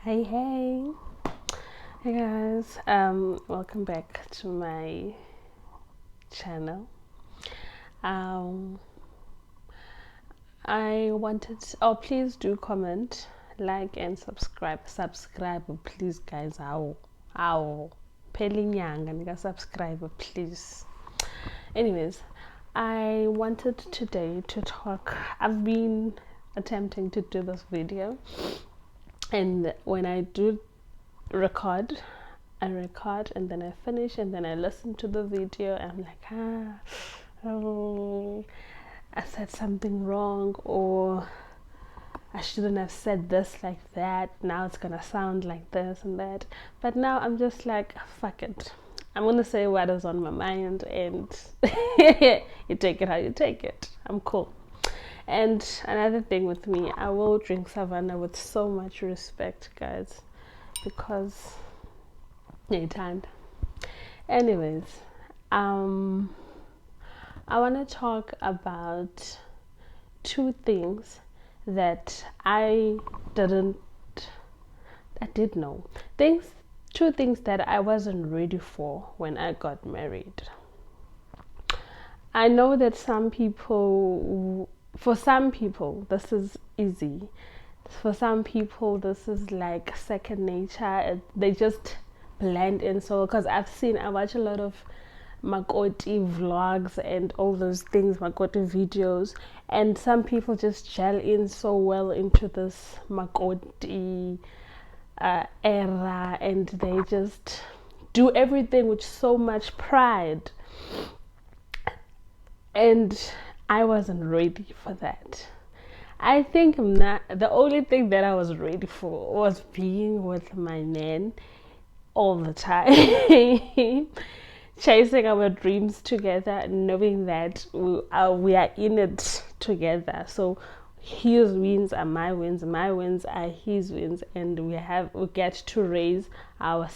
Hey, hey guys, welcome back to my channel. um I wanted please do comment, like, and subscribe please guys. How pelinyanga nika subscribe please. Anyways, I wanted today to talk. I've been attempting to do this video, and when I do record, I record and then I finish and then I listen to the video and I'm like, oh, I said something wrong, or I shouldn't have said this like that. Now it's gonna sound like this and that. But now I'm just like, fuck it. I'm gonna say what is on my mind, and you take it how you take it. I'm cool. And another thing with me, I will drink Savannah with so much respect, guys, because time. Anyways, I want to talk about two things that I did know. Two things that I wasn't ready for when I got married. I know that for some people, this is easy. For some people, this is like second nature. They just blend in. So, because I watch a lot of Makoti vlogs and all those things, Makoti videos, and some people just gel in so well into this Makoti era, and they just do everything with so much pride. And I wasn't ready for that. I think the only thing that I was ready for was being with my man all the time, chasing our dreams together, knowing that we are in it together. So his wins are my wins are his wins, and we get to raise our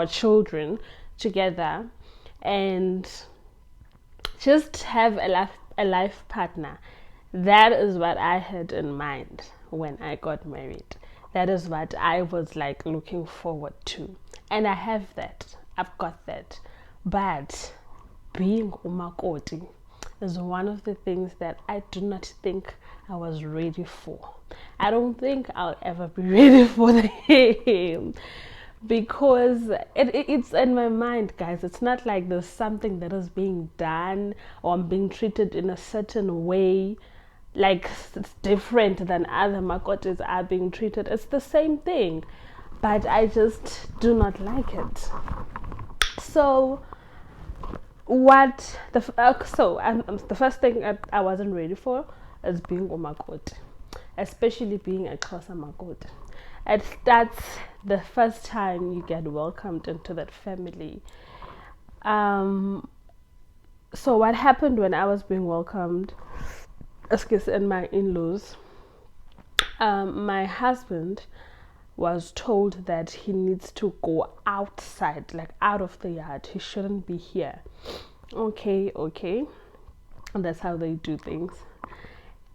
children together, and just have a life partner. That is what I had in mind when I got married. That is what I was like looking forward to. And I have that. I've got that. But being umakoti is one of the things that I do not think I was ready for. I don't think I'll ever be ready for him, because it's in my mind, guys. It's not like there's something that is being done or I'm being treated in a certain way, like it's different than other makotis are being treated. It's the same thing, but I just do not like it. So the first thing I wasn't ready for is being umakoti, especially being a Xhosa makoti. That's the first time you get welcomed into that family. So what happened when I was being welcomed, and my in-laws, my husband was told that he needs to go outside, like out of the yard. He shouldn't be here. Okay. And that's how they do things.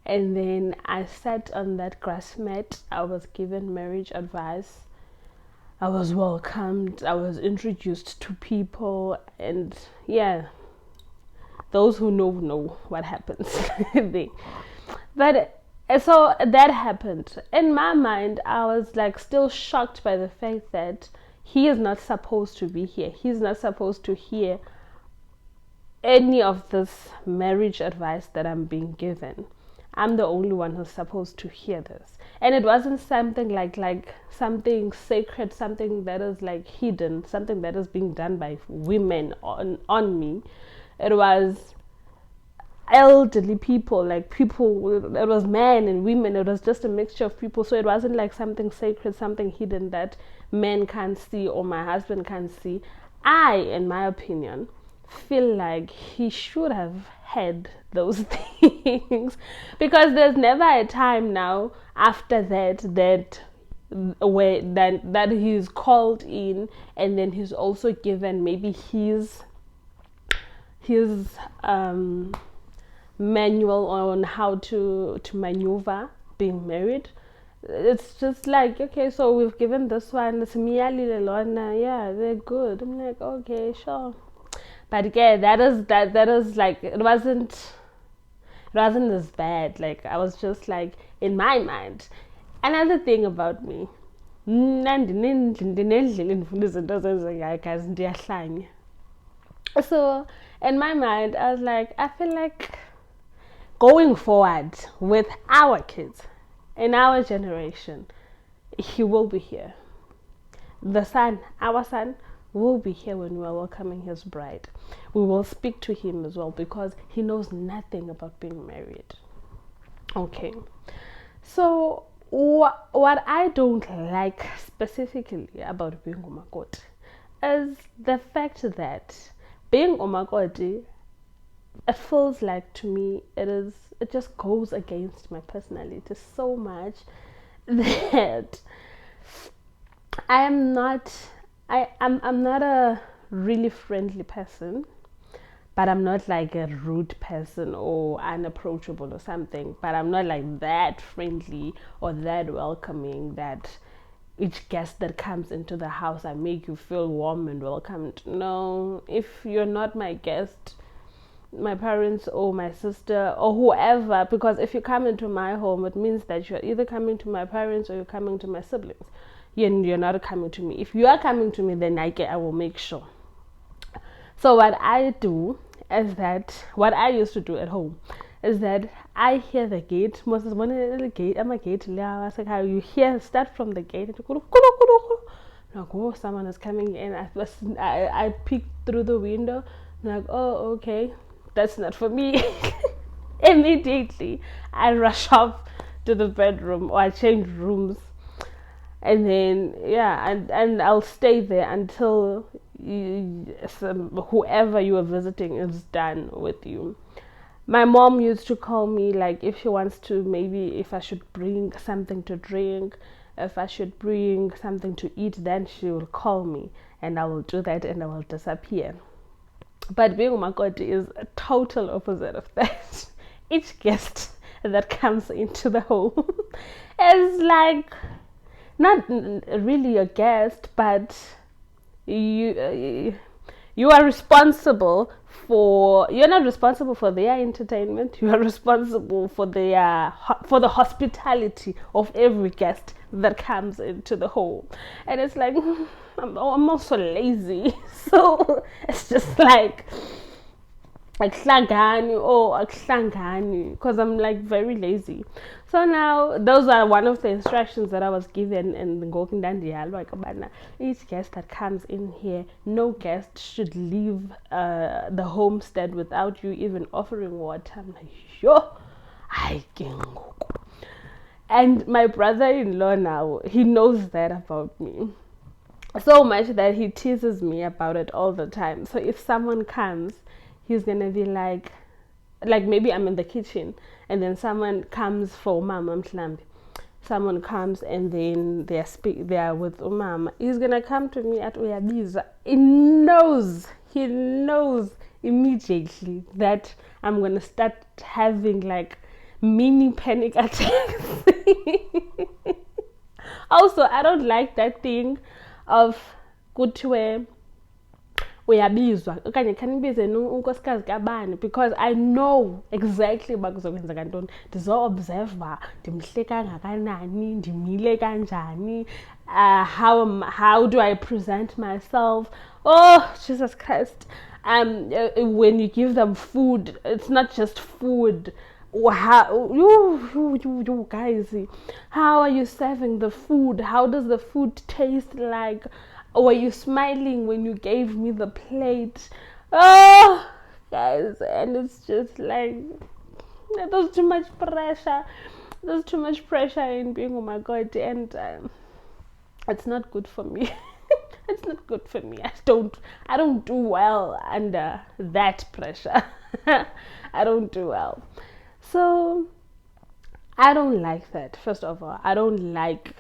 And then I sat on that grass mat. I was given marriage advice. I was welcomed. I was introduced to people. And yeah, those who know what happens. But so that happened. In my mind, I was like still shocked by the fact that he is not supposed to be here. He's not supposed to hear any of this marriage advice that I'm being given. I'm the only one who's supposed to hear this. And it wasn't something like something sacred, something that is like hidden, something that is being done by women on me. It was elderly people, like people, it was men and women. It was just a mixture of people. So it wasn't like something sacred, something hidden that men can't see or my husband can't see. I, in my opinion, feel like he should have had those things, because there's never a time now after that he's called in, and then he's also given maybe his manual on how to maneuver being married. It's just like, okay, so we've given this one, it's Miyali Lelona, yeah, they're good. I'm like, okay, sure. But yeah, that is like, it wasn't as bad. Like, I was just like, in my mind. Another thing about me, so in my mind I was like, I feel like going forward with our kids in our generation, he will be here. The son, our son, will be here when we are welcoming his bride. We will speak to him as well because he knows nothing about being married. Okay. So what I don't like specifically about being umakoti is the fact that being umakoti, it feels like to me it just goes against my personality so much that I am not I'm not a really friendly person, but I'm not like a rude person or unapproachable or something. But I'm not like that friendly or that welcoming that each guest that comes into the house I make you feel warm and welcomed. No, if you're not my guest, my parents or my sister or whoever, because if you come into my home, it means that you're either coming to my parents or you're coming to my siblings. You're not coming to me. If you are coming to me, then I will make sure. So what I do is that what I used to do at home is that I hear the gate. Most of the gate, I'm a gate. Like how you hear start from the gate. Like, oh, someone is coming in. I peek through the window. I'm like, oh, okay, that's not for me. Immediately, I rush off to the bedroom or I change rooms, and then yeah, and I'll stay there until whoever you are visiting is done with you. My mom used to call me, like, if she wants to, maybe if I should bring something to drink, if I should bring something to eat, then she will call me and I will do that and I will disappear. But being umakoti is a total opposite of that. Each guest that comes into the home is like not really a guest, but you are responsible you're not responsible for their entertainment. You are responsible for for the hospitality of every guest that comes into the home. And it's like, I'm also lazy, so it's just like akuhlangani because I'm like very lazy. So now those are one of the instructions that I was given in the each guest that comes in here, no guest should leave the homestead without you even offering water. I'm like, yo, I can. And my brother-in-law now, he knows that about me so much that he teases me about it all the time. So if someone comes, he's gonna be like maybe I'm in the kitchen and then someone comes for Mama Mhlambi. Someone comes and then they are with Umama. He's gonna come to me at Uyabiza. He knows immediately that I'm gonna start having like mini panic attacks. Also, I don't like that thing of kuthiwe uyabizwa okanye khanibize unkosikazi kabani, because I know exactly uba kuzokwenzeka ntoni. Ndizo-observa ndimhle kangakanani, ndimile kanjani, how do I present myself. Oh, Jesus Christ. When you give them food, it's not just food. How you guys, how are you serving the food? How does the food taste like? Were you smiling when you gave me the plate? Oh, guys, and it's just like there's too much pressure. There's too much pressure in being umakoti, and it's not good for me. It's not good for me. I don't do well under that pressure. I don't do well. So I don't like that. First of all, I don't like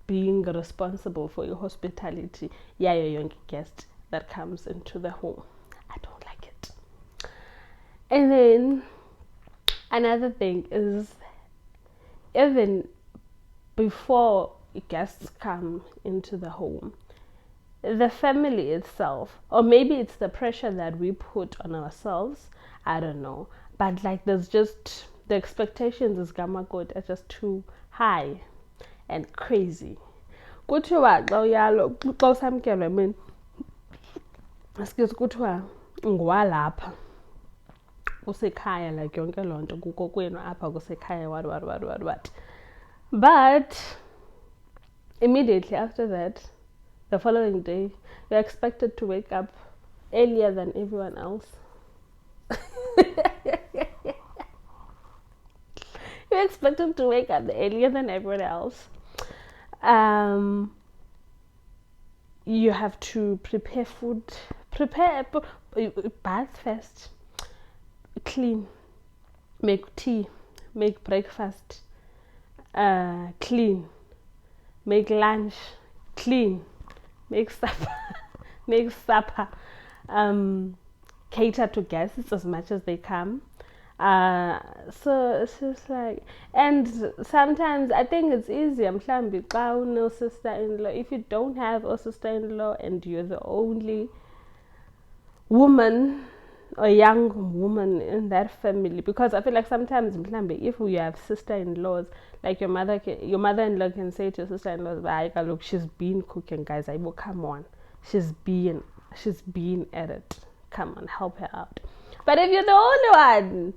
being responsible for your hospitality. Yeah, your young guest that comes into the home. I don't like it. And then another thing is, even before guests come into the home, the family itself, or maybe it's the pressure that we put on ourselves, I don't know, but like there's just the expectations is Makoti are just too high and crazy. Kuthiwa xa uyalo xa usamkelwe mina excuse kuthiwa ngwalapha kusekhaya like yonke loo nto kuko kwenu apha kusekhaya what. But immediately after that, the following day, you're expected to wake up earlier than everyone else. You're expected to wake up earlier than everyone else. You have to prepare food, bath first, clean, make tea, make breakfast, clean, make lunch, clean, make supper, cater to guests as much as they come. So it's just like, and sometimes I think it's easier mhlambi xa no sister-in-law, if you don't have a sister-in-law and you're the only woman or young woman in that family, because I feel like sometimes mhlambi if you have sister-in-laws, like your mother-in-law can say to your sister-in-laws, look, she's been cooking, guys, come on, she's been at it, come on, help her out. But if you're the only one,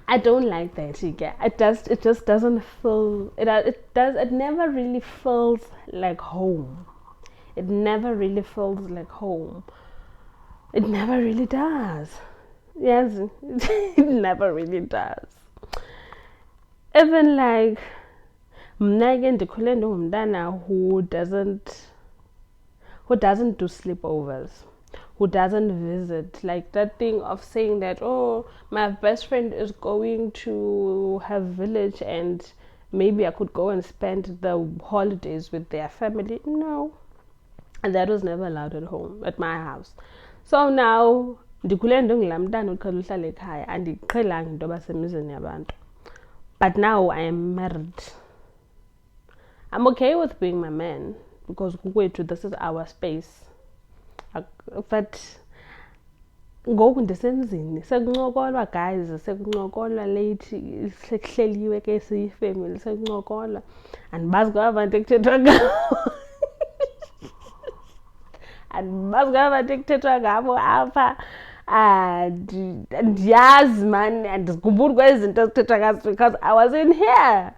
I don't like that. It just doesn't feel it never really feels like home. It never really feels like home. It never really does. Yes, it never really does. Even like who doesn't do sleepovers, who doesn't visit, like that thing of saying that, oh, my best friend is going to her village and maybe I could go and spend the holidays with their family. No, and that was never allowed at home, at my house. So now but now I am married. I'm okay with being my man because this is our space. But ngoku ndisemzini sekuncokolwa, guys, sekuncokolwa late, sekuhleliwe ke siyifamily, sekuncokolwa andibazi kwabantu ekuthethwa ngabo andibazi kwabantu ekuthethwa ngabo apha, andiyazi man, andizikhumbuli kwezinto ezithethwa ngazo because I wasn't here.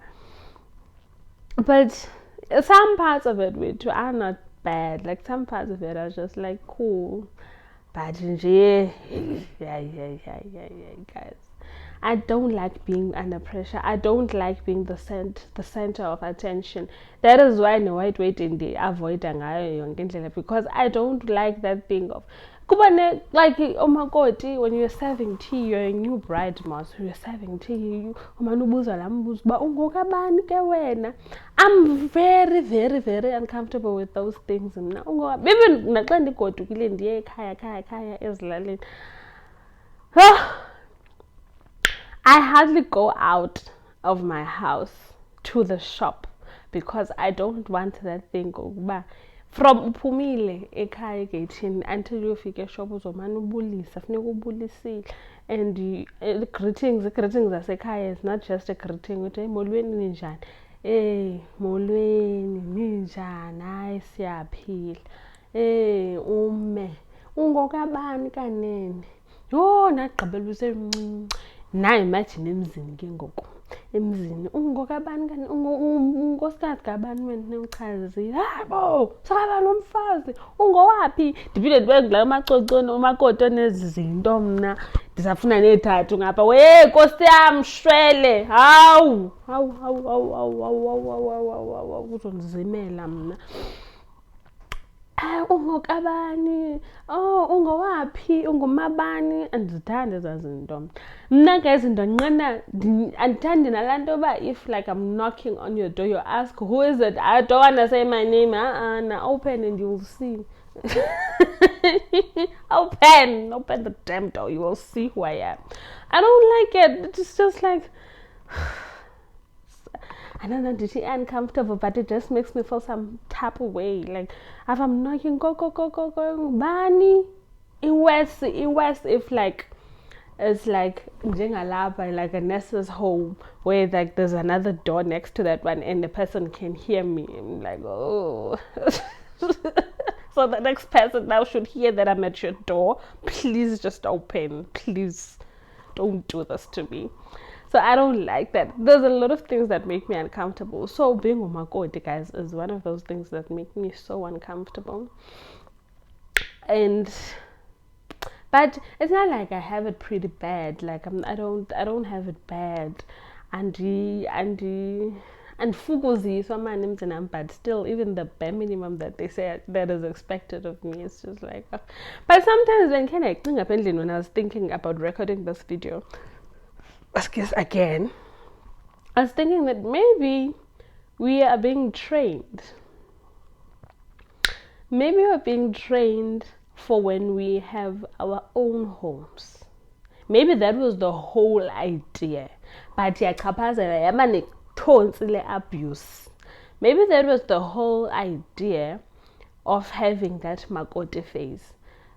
But some parts of it are not bad. Like some parts of it are just like cool. But yeah, guys. I don't like being under pressure. I don't like being the center of attention. That is why no white waiting they avoid because I don't like that thing of like Makoti, when you're serving tea, you're a new bride, you're serving tea, I'm very, very, very uncomfortable with those things. I hardly go out of my house to the shop because I don't want that thing from uphumile ekhaya gate until you fike shop uzomana ubulisa funeka ubulisile, and greetings zasekhaya is not just a greeting uthi molweni ninjani, molweni ninjani, hayi siyaphila, ume ungokabani kanene, yho nagqibela usemncinci. Now imagine emzini ke ngoku emzini ungokabani kanene, unkosikazi kabani wena nemchazi, hayibo sakabani umfazi ungowaphi, ndiphinde ndibe ngila macocweni umakoti onezi zinto, mna ndisafuna nethathu ngapha, we nkosi yam shwele, hawu kuzondizimela mna. Ungokabani, ungowaphi, ungumabani, andizithandi ezaa zinto mna ke izinto ndinqena, andithandi nalaa nto yoba if like I'm knocking on your door you ask who is it, I don't want to say my name, na open and you'll see, Open the damn door. You will see who I am. I don't like it. It's just like, I don't know, did she uncomfortable, but it just makes me feel some type of way. Like, if I'm knocking, go, Bani. In West, if like, it's like Njengalapa, like a nurse's home where like there's another door next to that one and the person can hear me. I'm like, oh. So the next person now should hear that I'm at your door. Please just open. Please don't do this to me. So I don't like that. There's a lot of things that make me uncomfortable. So being Makoti, guys, is one of those things that make me so uncomfortable. And but it's not like I have it pretty bad. Like I don't have it bad. And fukuzi so my name's an but still even the bare minimum that they say that is expected of me is just like but sometimes when I was thinking about recording this video, again, I was thinking that maybe we are being trained. Maybe we're being trained for when we have our own homes. Maybe that was the whole idea. But abuse. Maybe that was the whole idea of having that Makoti phase.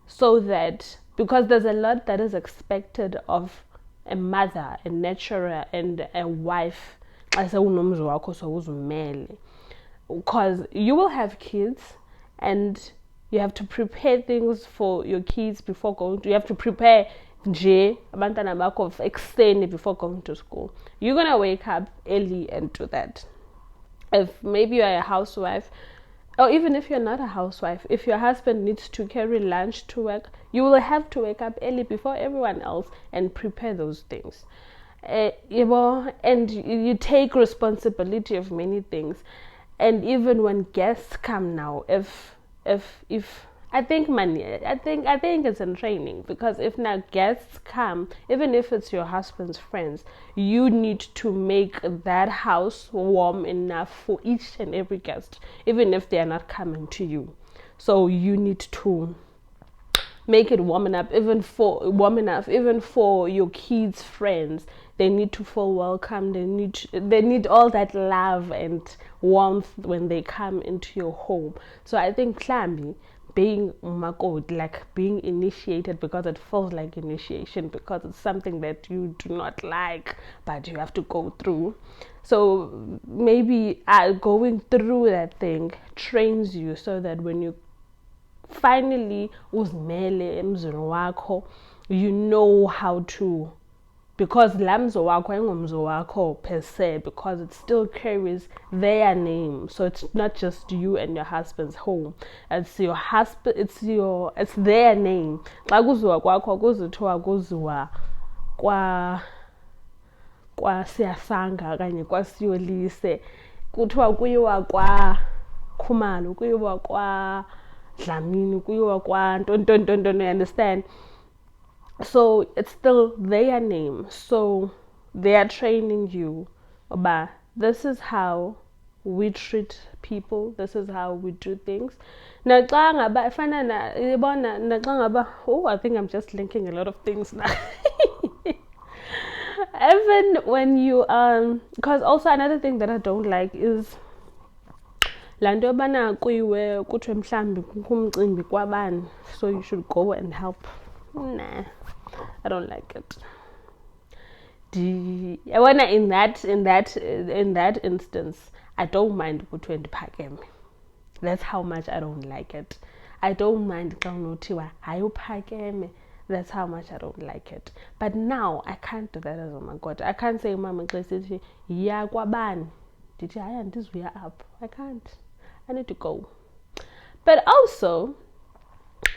So that, because there's a lot that is expected of a mother, a nurturer, and a wife. Because you will have kids and you have to prepare things for your kids before going to, you have to prepare abantwana bakho ekuseni before going to school. You're gonna wake up early and do that. If maybe you're a housewife, or even if you're not a housewife, if your husband needs to carry lunch to work, you will have to wake up early before everyone else and prepare those things. And you take responsibility of many things. And even when guests come now, if I think it's in training, because if now guests come, even if it's your husband's friends, you need to make that house warm enough for each and every guest, even if they are not coming to you. So you need to make it warm enough even for your kids' friends. They need to feel welcome. They need all that love and warmth when they come into your home. So I think Klambi, being Makoti, like being initiated, because it feels like initiation, because it's something that you do not like but you have to go through. So maybe going through that thing trains you so that when you finally uzimele emzini wakho, you know how to, because lamzo wakho ayingomzo wakho per se, because it still carries their name. So it's not just you and your husband's home, it's your husband, it's their name. Xa kuziwa kwakho kuzithiwa kuziwa kwa Siyasanga okanye kwa Siyolise, kuthiwa kuyiwa kwa Khumalo, kuyiwa kwa Dlamini, kuyiwa kwa ntontontonton, you understand? So it's still their name. So they are training you about, this is how we treat people, this is how we do things. I think I'm just linking a lot of things now. Even when you because also another thing that I don't like is lanto yobana kuyiwe kuthiwe mhlambi kumcimbi kwabani, so you should go and help. Nah, I don't like it. When in that instance, I don't mind kuthiwe ndiphakeme. That's how much I don't like it. I don't mind xa unothiwa hayi uphakeme. That's how much I don't like it. But now I can't do that as oh my God. I can't say mama xa sithi ya kwabani ndithi hayi andizuya apho. I can't. I need to go. But also,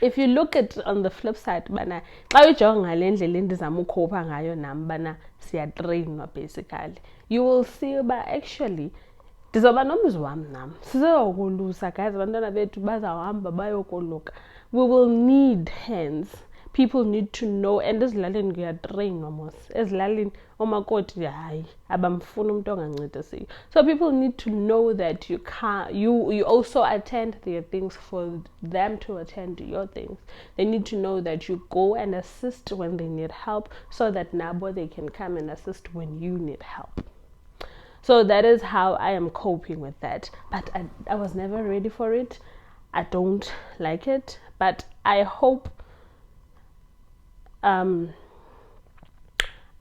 if you look at on the flip side, bana xa ujonga ngale ndlela endizama ukhopha ngayo nam bana siyatrainwa basically, you will see uba actually ndizoba nomzi wam nam, sizokolusa guys, abantwana bethu bazawuhamba bayokoluka. We will need hands, people need to know, and ezilalini kuyatrainwa mos, ezilalini omakoti hayi abamfuna umuntu ongancedisiyo. So people need to know that you can't, you also attend their things for them to attend to your things. They need to know that you go and assist when they need help, so that nabo they can come and assist when you need help. So that is how I am coping with that. But I was never ready for it. I don't like it, but I hope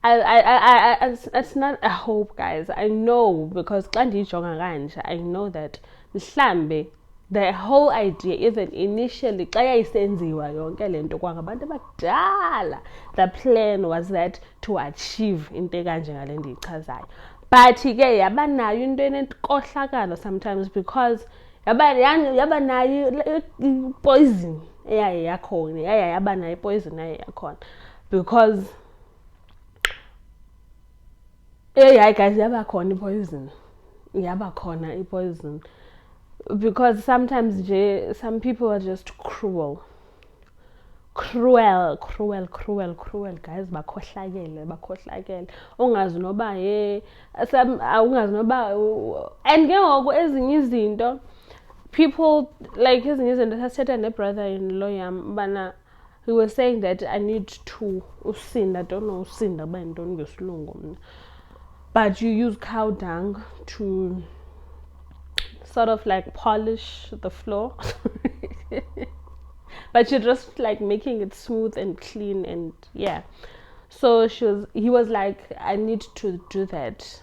it's not a hope, guys. I know, because I know that mhlambe the whole idea, even initially, the plan was that to achieve into kanje. But ke yaba nayo into enenkohlakalo sometimes, because yaba nayo poison yakhona, yaba nayo poison yakhona, because hayi guys, yaba khona poison, because sometimes some people are just cruel, guys. Bakhohlakele ungazi noba ungazi noba, and ke ngoku ezinye izinto people like ezinye izinto sasithetha ne-brother-in-law yam bana, he was saying that I need to usinda, I don't know usinda kuba yintoni ngesilungu mna, but you use cow dung to sort of like polish the floor. But you're just like making it smooth and clean, and yeah. So he was like, I need to do that,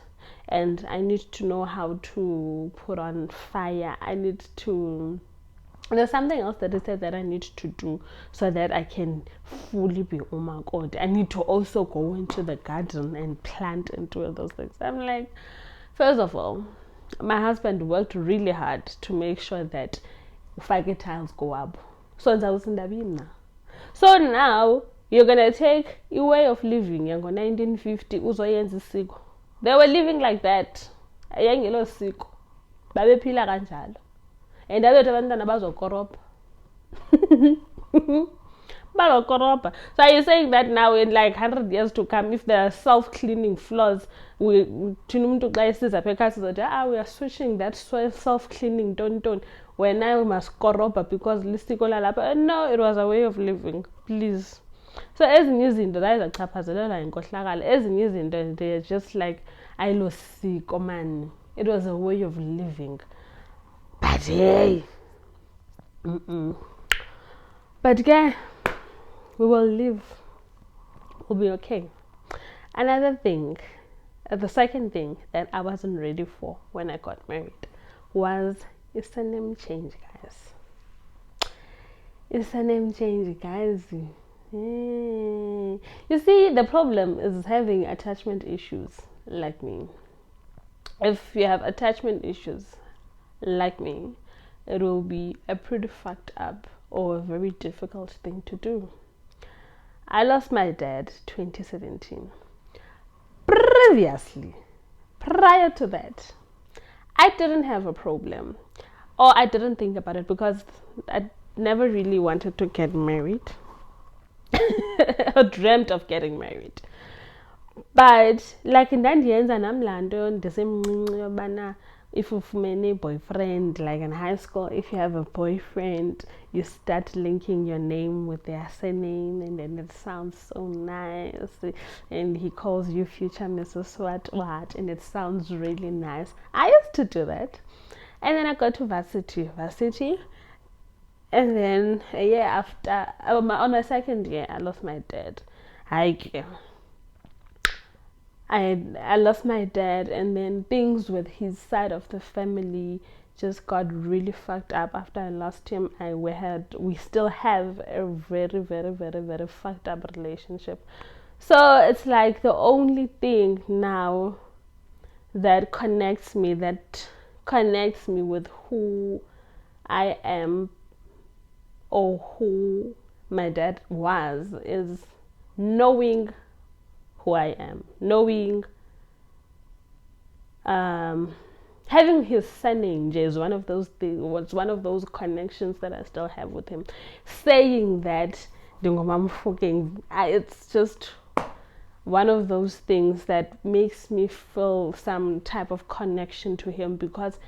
and I need to know how to put on fire. There's something else that he said that I need to do so that I can fully be umakoti. I need to also go into the garden and plant and do all those things. I'm like, first of all, my husband worked really hard to make sure that fire tiles go up. So now you're gonna take a way of living. You're 1950 uzoyenza isiko. They were living like that. Ayengelo siko. Babephila kanjalo. And abethu abantwana bazokoropa. Bazokoropa. So are you saying that now in like 100 years to come, if there are self-cleaning floors, we are switching that self-cleaning don't. When I must koropa because lisiko lalapha. No, it was a way of living. Please. So ezinye izinto zayizachaphazelela inkohlakalo. Ezinye izinto they're just like ayilosiko man. It was a way of living. But hey. But yeah, we will live. We'll be okay. Another thing, the second thing that I wasn't ready for when I got married was it's a name change, guys. It's a name change, guys. You see, the problem is having attachment issues like me. If you have attachment issues like me, it will be a pretty fucked up or a very difficult thing to do. I lost my dad 2017. Prior to that, I didn't have a problem, or I didn't think about it because I never really wanted to get married or dreamt of getting married. But like in that years, and I'm London, the same if you've many boyfriend, like in high school, if you have a boyfriend, you start linking your name with their surname, and then it sounds so nice, and he calls you future Mrs. What, and it sounds really nice. I used to do that, and then I got to varsity, and then a year after, on my second year, I lost my dad. I lost my dad, and then things with his side of the family just got really fucked up. After I lost him, we still have a very, very, very, very fucked up relationship. So it's like the only thing now that connects me with who I am or who my dad was is knowing who I am, knowing, having his surname is one of those connections that I still have with him. Saying that It's just one of those things that makes me feel some type of connection to him, because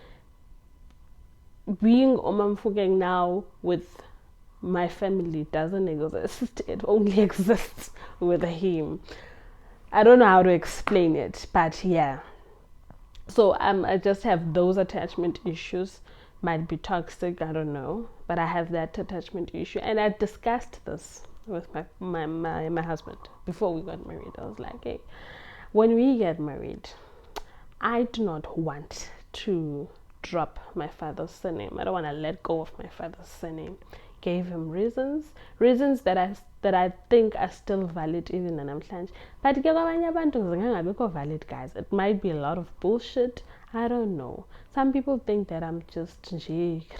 being Omamfugeng now with my family doesn't exist. It only exists with him. I don't know how to explain it, but yeah. So I just have those attachment issues. Might be toxic, I don't know, but I have that attachment issue, and I discussed this with my husband before we got married. I was like, hey, when we get married, I do not want to drop my father's surname. I don't want to let go of my father's surname. Gave him reasons that I think are still valid even namhlanje. But valid, guys. It might be a lot of bullshit. I don't know. Some people think that I'm just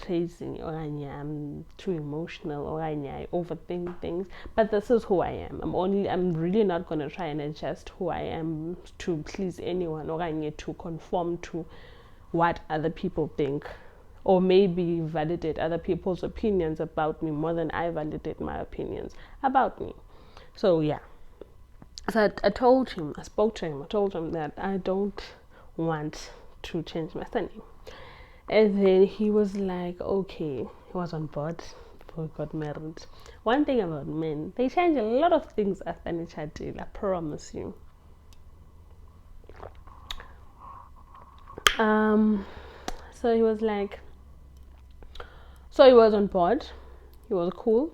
crazy, or I'm too emotional, or I overthink things. But this is who I am. I'm really not gonna try and adjust who I am to please anyone, or to conform to what other people think, or maybe validate other people's opinions about me more than I validate my opinions about me. So yeah. So I told him, I spoke to him, I told him that I don't want to change my surname. And then he was like, okay, he was on board before we got married. One thing about men, they change a lot of things after Nichadil, I promise you. So he was like, so he was on board, he was cool,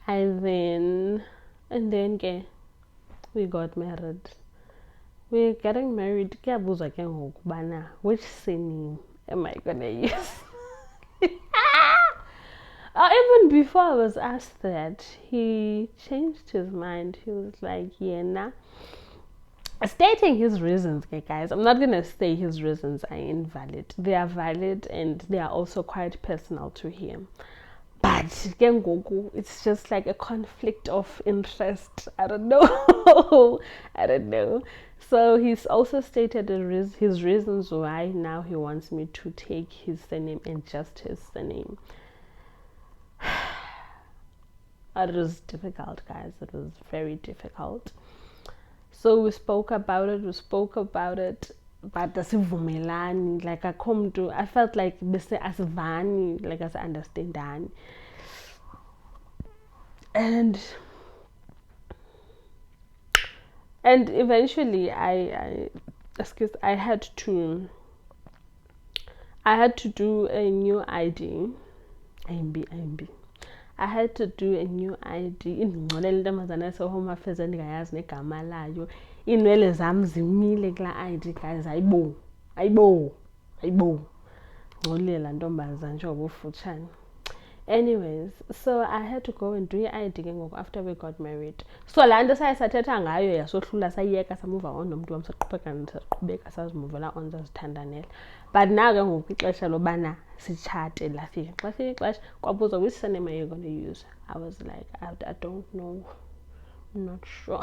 and then we got married. We're getting married. Which surname am I gonna use? Even before I was asked that, he changed his mind. He was like, yeah, nah. Stating his reasons, okay, guys. I'm not gonna say his reasons are invalid. They are valid, and they are also quite personal to him. But it's just like a conflict of interest. I don't know. I don't know. So he's also stated his reasons why now he wants me to take his surname and just his surname. It was difficult, guys. It was very difficult. So we spoke about it, but asivumelani, like I felt like asivani, like as understandani. And eventually I had to do a new ID. I had to do a new ID. Indingxolele intombazana sehome affairs endingayazi negama layo. Iinwele zam zimile kulaa ID, guys. Ayibo. Ngxolele laa ntombazana njengoba ufutshane. Anyways, so I had to go and do i-ID after we got married. So laa nto sathetha ngayo yasohlula sayiyeka samuva on nomntu wam saqhubeka sazimuvela on sazithandanela. But now ke ngoku ixesha lobana sitshate lafika. Xa fika ixesha kwabuzwa, which surname are you going to use? I was like, I don't know. I'm not sure.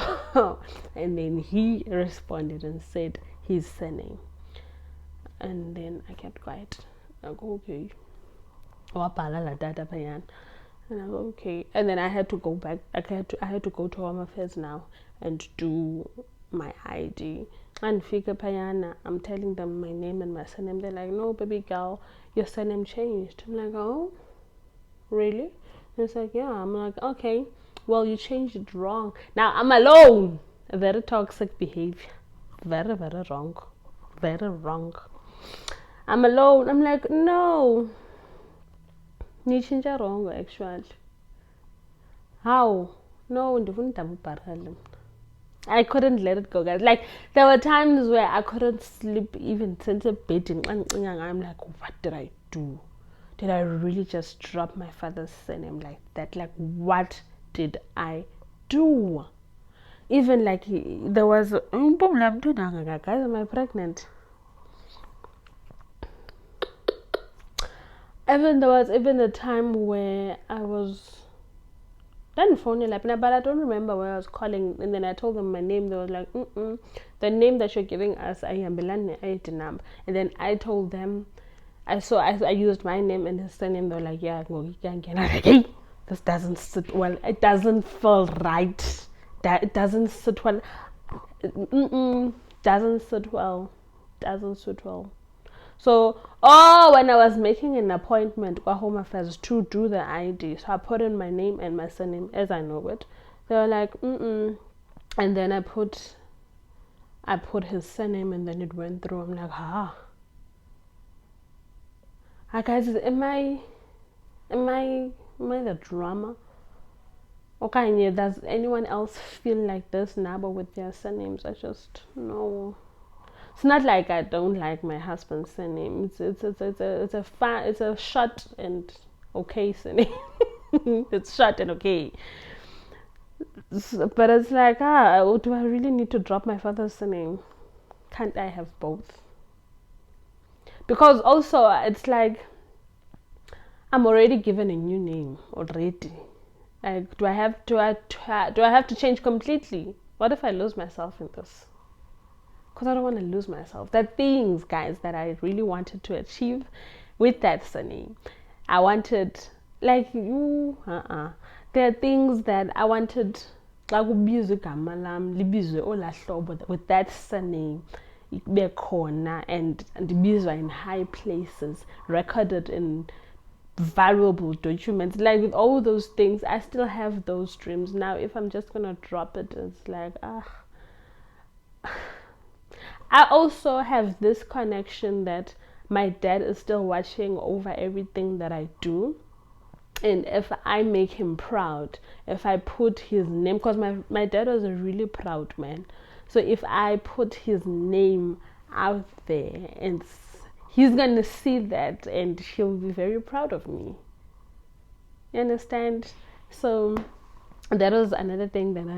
And then he responded and said his surname. And then I kept quiet. I go, okay. And I go, okay. And then I had to go back. I had to go to Home Affairs now and do my ID. And fika payana, I'm telling them my name and my surname. They're like, no, baby girl, your surname changed. I'm like, oh, really? And it's like, yeah. I'm like, okay, well, you changed it wrong. Now I'm alone. Very toxic behavior. Very, very wrong. Very wrong. I'm alone. I'm like, no. You changed it wrong, actually. How? No, I couldn't let it go, guys. Like, there were times where I couldn't sleep even since a bed. I'm like, what did I do? Did I really just drop my father's surname like that? Like, what did I do? Even like, there was, guys, am I pregnant? Even there was even a time where I was done phoning like, but I don't remember where I was calling, and then I told them my name. They were like, the name that you're giving us, I am Belani Aitinam. And then I told them, I used my name and his surname. They were like, yeah, go, you can get it. this doesn't sit well. It doesn't feel right. That it doesn't sit well. Doesn't sit well. Doesn't sit well. So, when I was making an appointment for Home Affairs to do the ID, so I put in my name and my surname as I know it. They were like, and then I put his surname, and then it went through. I'm like, guys, am I the drama? Okay, does anyone else feel like this now, but with their surnames? I just no. It's not like I don't like my husband's surname. It's a short and okay surname. It's short and okay. But it's like, do I really need to drop my father's surname? Can't I have both? Because also it's like I'm already given a new name already. Like, do I have to change completely? What if I lose myself in this? Because I don't want to lose myself. There are things, guys, that I really wanted to achieve with that surname. I wanted, like, you, there are things that I wanted, like, with that surname, and these are in high places, recorded in valuable documents. Like, with all those things, I still have those dreams. Now, if I'm just gonna drop it, it's like, I also have this connection that my dad is still watching over everything that I do. And if I make him proud, if I put his name, because my dad was a really proud man. So if I put his name out there, and he's going to see that, and he'll be very proud of me. You understand? So that was another thing that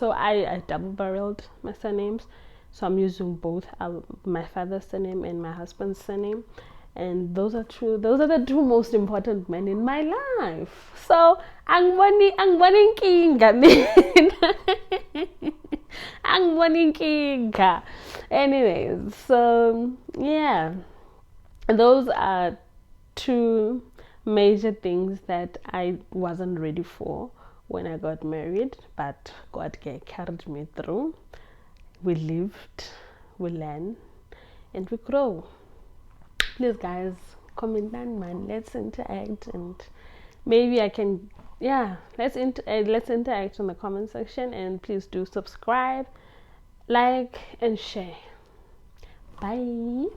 I double barreled my surnames. So I'm using both my father's surname and my husband's surname. And those are the two most important men in my life. So ang morning kinga. Ang morning kinga. Anyways, so yeah. Those are two major things that I wasn't ready for when I got married, but God carried me through. We lived, we learn, and we grow. Please, guys, comment down, man. Let's interact, and maybe I can, let's interact in the comment section, and please do subscribe, like, and share. Bye.